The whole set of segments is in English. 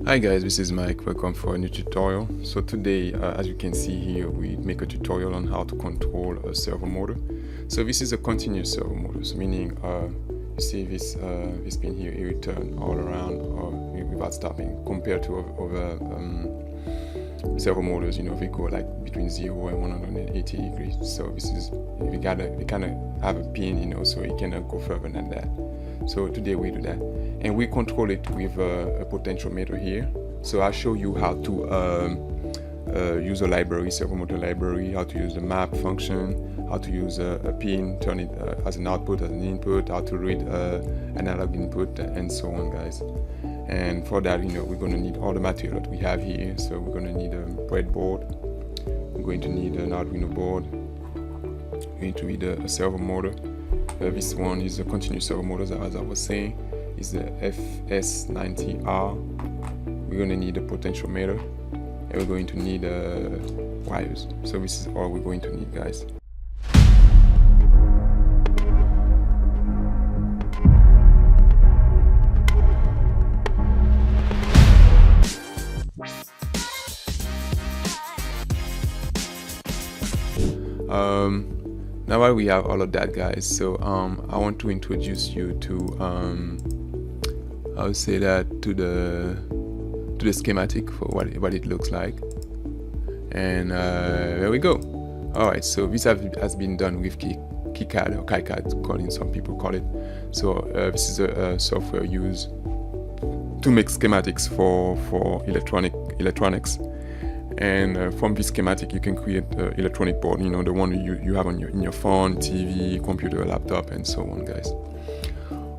Hi guys, this is Mike. Welcome for a new tutorial. So today, as you can see here, we make a tutorial on how to control a servo motor. So this is a continuous servo motor, so meaning you see this pin here, it will turn all around without stopping, compared to other servo motors. You know, they go like between 0 and 180 degrees. So this is we kind of have a pin, you know, so it cannot go further than that. So today we do that, and we control it with a potentiometer here. So I'll show you how to use a library, servomotor library, how to use the map function, how to use a pin, turn it as an output, as an input, how to read analog input, and so on, guys. And for that, you know, we're going to need all the material that we have here. So we're going to need a breadboard, we're going to need an Arduino board, we're going to need a servo motor. This one is a continuous servo motor, as I was saying, is the FS90R. We're going to need a potentiometer, and we're going to need wires. So this is all we're going to need, guys. Now that we have all of that, guys, so I want to introduce you to I would say that to the schematic for what it looks like, and there we go. All right, so this has been done with KiCad or KiCad, some people call it. So this is a software used to make schematics for electronics. And from this schematic you can create an electronic board, you know, the one you have in your phone, TV, computer, laptop, and so on, guys.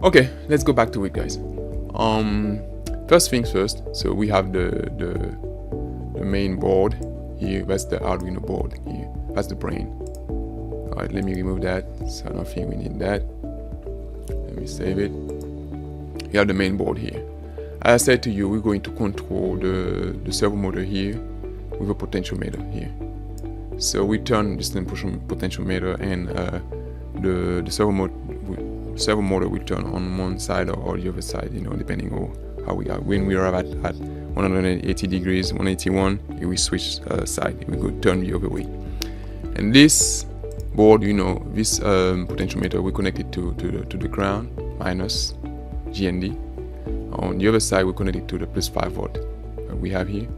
Okay, let's go back to it, guys. First things first, so we have the main board here. That's the Arduino board here, that's the brain. Alright, let me remove that, so I don't think we need that. Let me save it. We have the main board here. As I said to you, we're going to control the servo motor here with a potentiometer here. So we turn this potentiometer, and the servo motor will turn on one side or the other side, you know, depending on how we are. When we are at 180 degrees, 181, it will switch side, it will go turn the other way. And this board, you know, this potentiometer, we connect it to the ground, minus GND. On the other side, we connect it to the plus 5 volt we have here.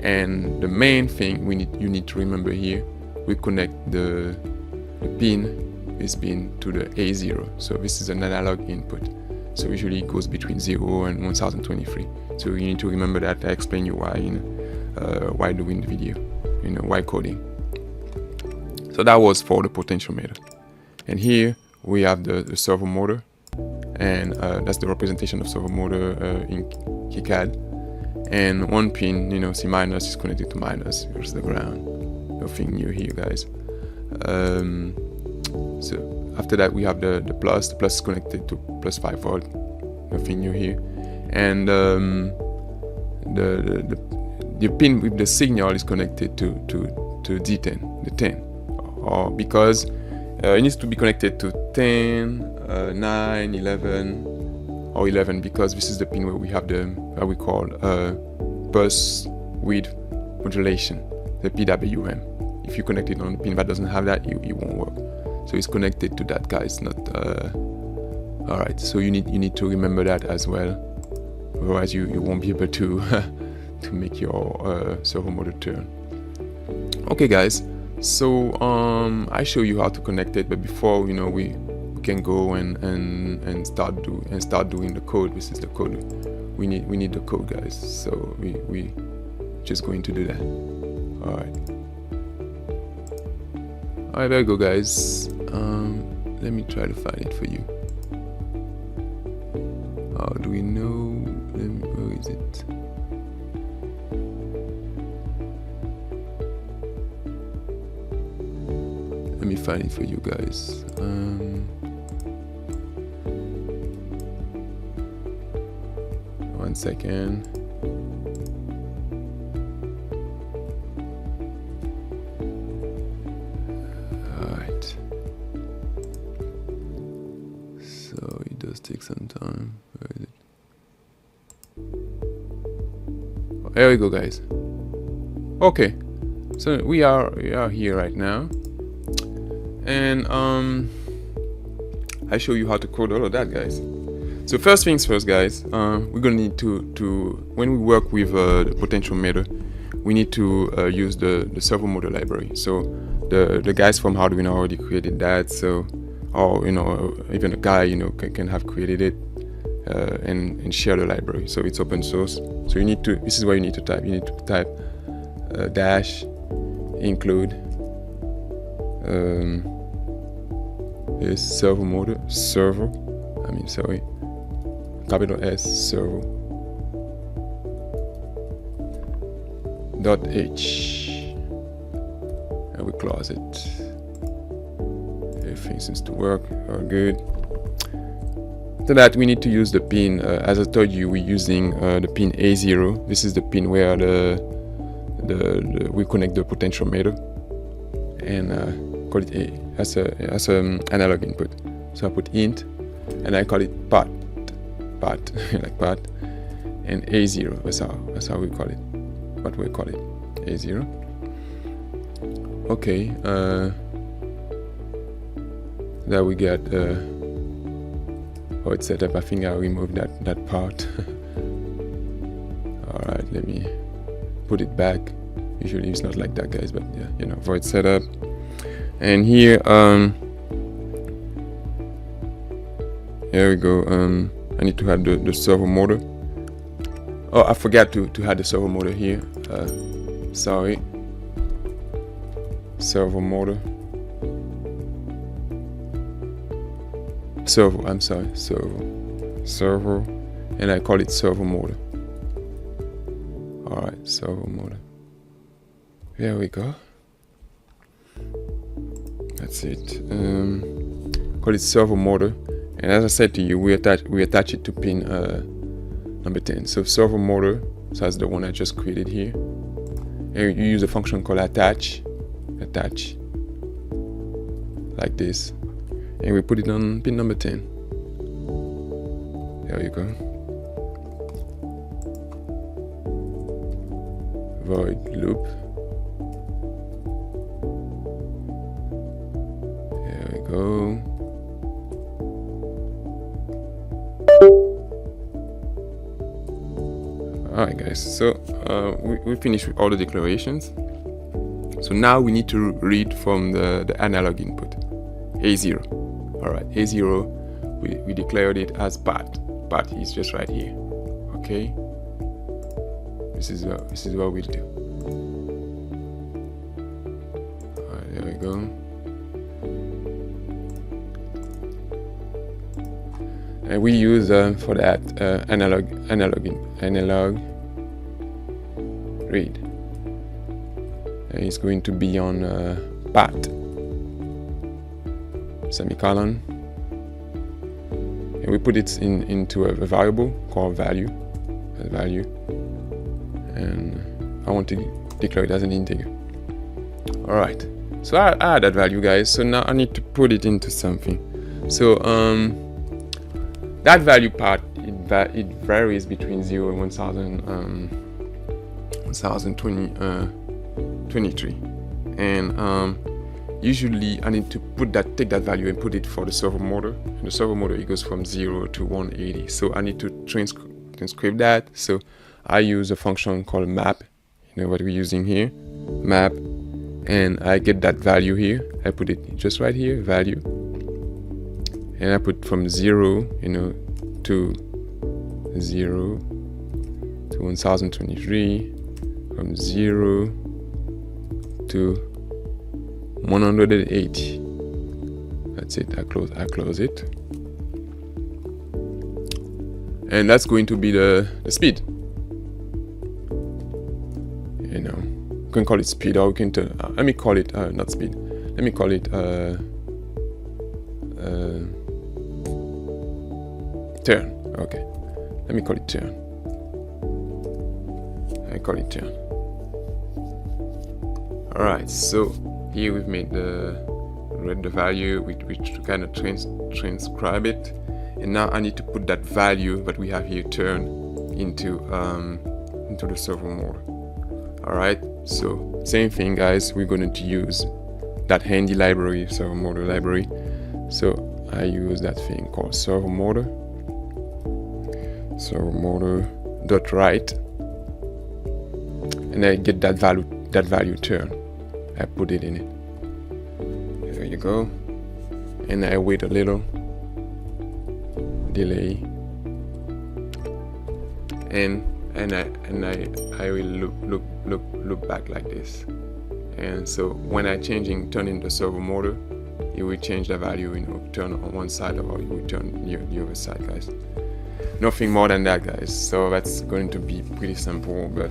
And the main thing you need to remember here, we connect this pin to the A0. So this is an analog input. So usually it goes between 0 and 1023. So you need to remember that. I explain you why, you know, why doing the video, you know, why coding. So that was for the potentiometer. And here we have the servo motor, and that's the representation of servo motor in KiCad. And one pin, you know, C minus, is connected to minus. Here's the ground. Nothing new here, guys. So after that we have the plus. The plus is connected to plus 5 volt. Nothing new here. And the pin with the signal is connected to D10, the 10, or because it needs to be connected to 10, 9, 11. Or 11, because this is the pin where we have what we call pulse width modulation, the PWM. If you connect it on the pin that doesn't have that, it won't work. So it's connected to that, guys. Not all right. So you need to remember that as well. Otherwise, you won't be able to to make your servo motor turn. Okay, guys. So I show you how to connect it, but before, you know, we can go and start doing the code. This is the code. We need the code, guys. So we just going to do that. All right, there you go, guys. Let me try to find it for you. How do we know? Where is it? Let me find it for you, guys. One second. Alright. So it does take some time. Where is it? There we go, guys. Okay, so we are here right now, and I show you how to code all of that, guys. So first things first, guys, we're gonna need to when we work with the potentiometer, we need to use the servomotor library. So the guys from Arduino already created that, so, or even a guy can have created it and share the library. So it's open source. So you need to, this is what you need to type. You need to type dash include is servomotor capital S servo.h, and we close it. Everything seems to work. All good. After that, we need to use the pin. As I told you, we're using the pin A0. This is the pin where we connect the potentiometer, and call it A as an analog input. So I put int, and I call it part like part, and A0. That's how we call it. What we call it, A0. Okay. That we get. Oh, it's set up. I think I removed that part. All right, let me put it back. Usually it's not like that, guys, but yeah, void setup. And here, here we go. I need to add the servo motor. Oh, I forgot to add the servo motor here. Sorry. Servo motor. I'm sorry, servo, and I call it servo motor. All right, servo motor. There we go. That's it. Call it servo motor, and as I said to you, we attach it to pin number 10. So servo motor, so that's the one I just created here. And you use a function called attach, like this. And we put it on pin number 10. There you go. Void loop. There we go. Alright, guys, so we finished with all the declarations. So now we need to read from the analog input, A0. Alright, A0, we declared it as part. Part is just right here. Okay. This is what we'll do. Alright, there we go. And we use for that analog read. And it's going to be on part. Semicolon, and we put it into a variable called value, and I want to declare it as an integer. All right, so I add that value, guys. So now I need to put it into something. So that value part, it varies between 0 and 1023, and usually I need to take that value and put it for the servo motor. And the servo motor, it goes from 0 to 180. So I need to transcribe that. So I use a function called map. You know what we're using here, map, and I get that value here. I put it just right here, value, and I put from 0, to 0 to 1023, from 0 to 180. That's it. I close it, and that's going to be the speed. You can call it speed, or we can turn. Let me call it not speed. Let me call it turn. Okay. Let me call it turn. I call it turn. All right. So here we've made read the value, which kind of transcribe it, and now I need to put that value that we have here, turn, into into the servo motor. Alright, so same thing guys, we're going to use that handy library, servo motor library. So I use that thing called servomotor dot write, and I get that value turn. I put it in it. There you go. And I wait a little, delay, and I will look back like this. And so when I turn in the servo motor, it will change the value, turn on one side or you will turn the other side, guys. Nothing more than that, guys. So that's going to be pretty simple, but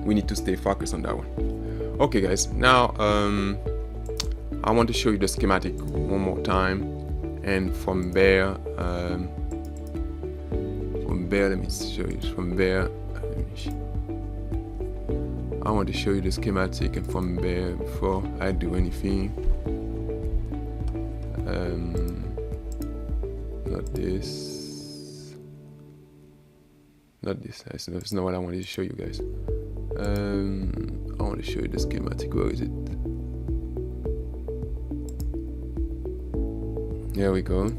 we need to stay focused on that one. Okay guys, now I want to show you the schematic one more time, and from there let me show you from there. I want to show you the schematic, and from there, before I do anything, not this, that's not what I wanted to show you guys. I want to show you the schematic. Where is it? There we go.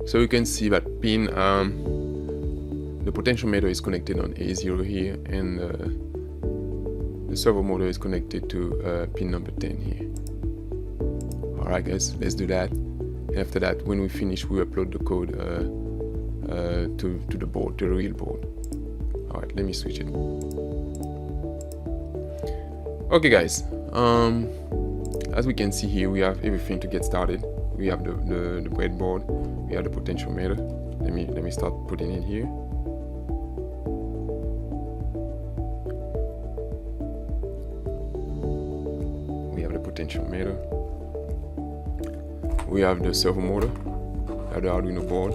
So you can see that pin, the potentiometer is connected on A0 here, and the servo motor is connected to pin number 10 here. Alright guys, let's do that. And after that, when we finish, we upload the code to the board, to the real board. Alright, let me switch it. Okay guys, as we can see here, we have everything to get started. We have the breadboard, we have the potentiometer. Let me start putting it here. We have the potentiometer. We have the servo motor, we have the Arduino board,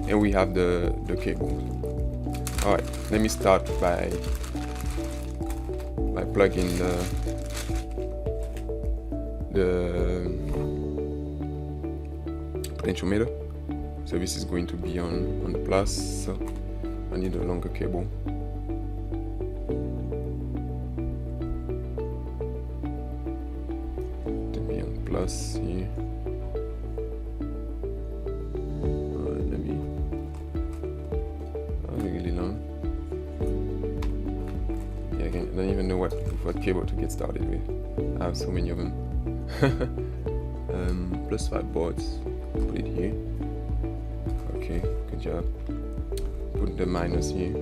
and we have the cable. Alright, let me start by plugging the potentiometer. So this is going to be on the plus, so I need a longer cable. To be on plus here. Really long. Yeah, I don't even know what cable to get started with. I have so many of them. Plus 5 boards. Put it here. Okay, good job. Put the minus here.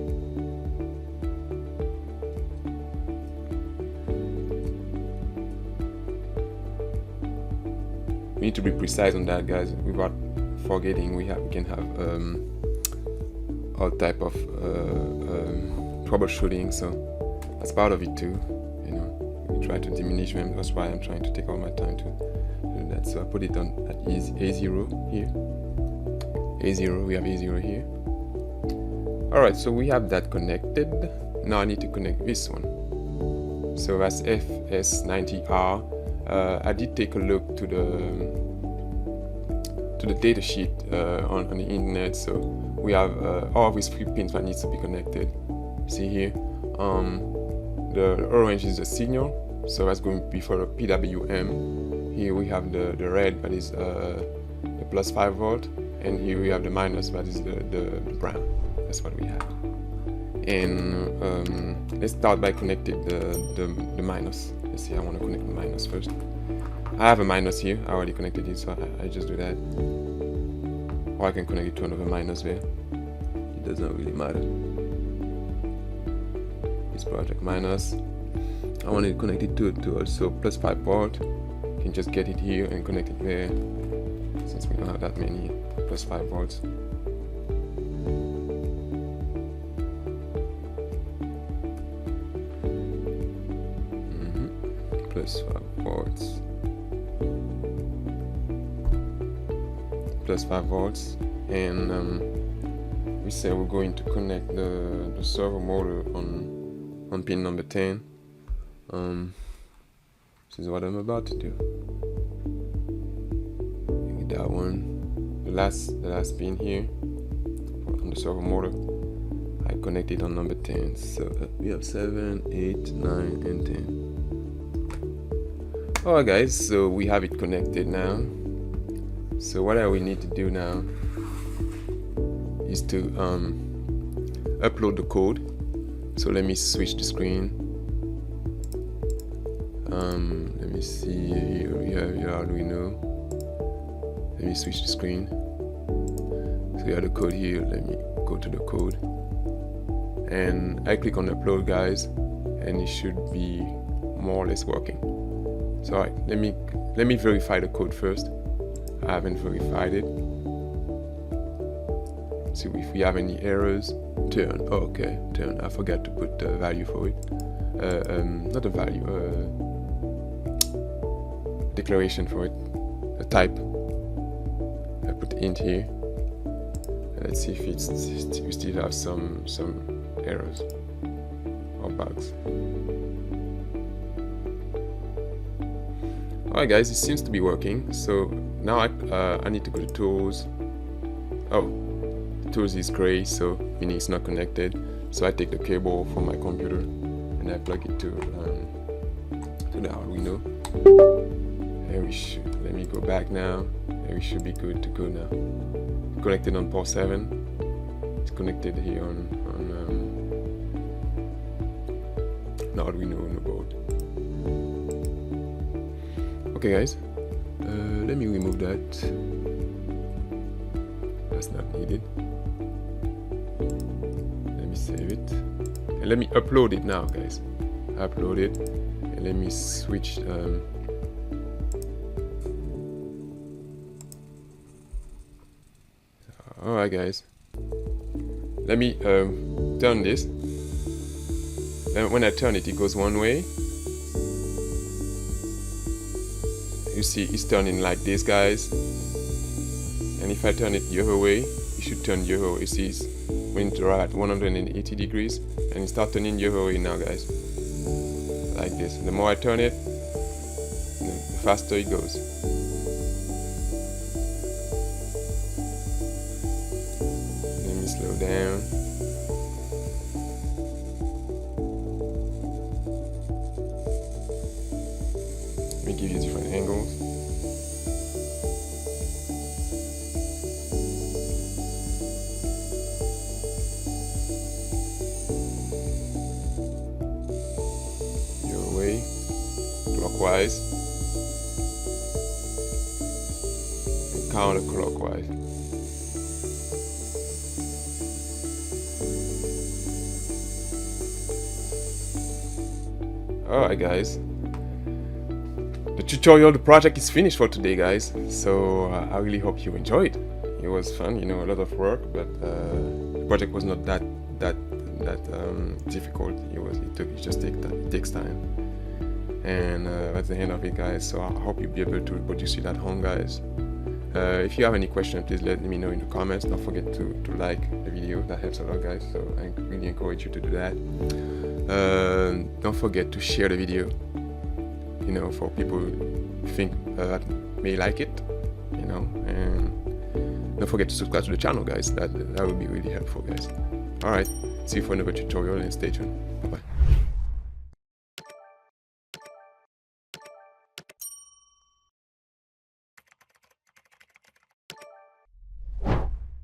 We need to be precise on that, guys, without forgetting we can have all type of troubleshooting, so that's part of it too. We try to diminish them. That's why I'm trying to take all my time to do that. So I put it on at A0 here. A0, we have A0 here. Alright, so we have that connected. Now I need to connect this one. So that's FS90R. I did take a look to the data sheet on the internet. So we have all of these 3 pins that needs to be connected. See here, the orange is the signal, so that's going to be for the PWM. Here we have the red, that is the plus 5 volt, and here we have the minus, that is the brown. That's what we have. And let's start by connecting the minus. Let's see, I want to connect the minus first. I have a minus here, I already connected it, so I just do that. Or I can connect it to another minus there. It does not really matter. This project minus. I want to connect it to also plus 5 port. You can just get it here and connect it there, since we don't have that many plus 5 volts. Plus 5 volts. Plus 5 volts, and we say we're going to connect the servo motor on pin number 10. This is what I'm about to do. Get that one, the last pin here on the servo motor. I connected on number 10. So we have 7, 8, 9, and 10. Alright guys, so we have it connected now. So what I will need to do now is to upload the code. So let me switch the screen. Let me see, here we have your Arduino. Let me switch the screen. So you have the code here. Let me go to the code. And I click on upload guys, and it should be more or less working. So alright, let me verify the code first. I haven't verified it. See if we have any errors. Turn. Oh, okay, turn. I forgot to put the value for it. Not a value. Declaration for it. A type. I put int here. And let's see if we still have some errors or bugs. Alright guys, it seems to be working. So now I need to go to tools. Oh, tools is gray, so meaning it's not connected. So I take the cable from my computer and I plug it to the Arduino. And we should, let me go back now, and we should be good to go now. Connected on port 7. It's connected here on the Arduino UNO board. Okay guys, let me remove that. That's not needed. Let me save it. And let me upload it now guys. Upload it. And let me switch alright guys. Let me turn this. And when I turn it, it goes one way. You see it's turning like this guys, and if I turn it the other way, it should turn the other way. You see it's when it's at 180 degrees, and it starts turning the other way now guys, like this. The more I turn it, the faster it goes. Let me slow down. Let me give you different angles. Your way, clockwise, and counterclockwise. Alright guys. The tutorial, the project is finished for today guys, so I really hope you enjoyed. It was fun, you know, a lot of work, but the project was not that difficult. It just takes time, and that's the end of it guys. So I hope you'll be able to reproduce it at home guys. If you have any questions, please let me know in the comments. Don't forget to like the video, that helps a lot guys, so I really encourage you to do that. Don't forget to share the video, you know, for people who think that may like it, you know, and don't forget to subscribe to the channel guys. That would be really helpful guys. Alright, see you for another tutorial, and stay tuned. Bye bye.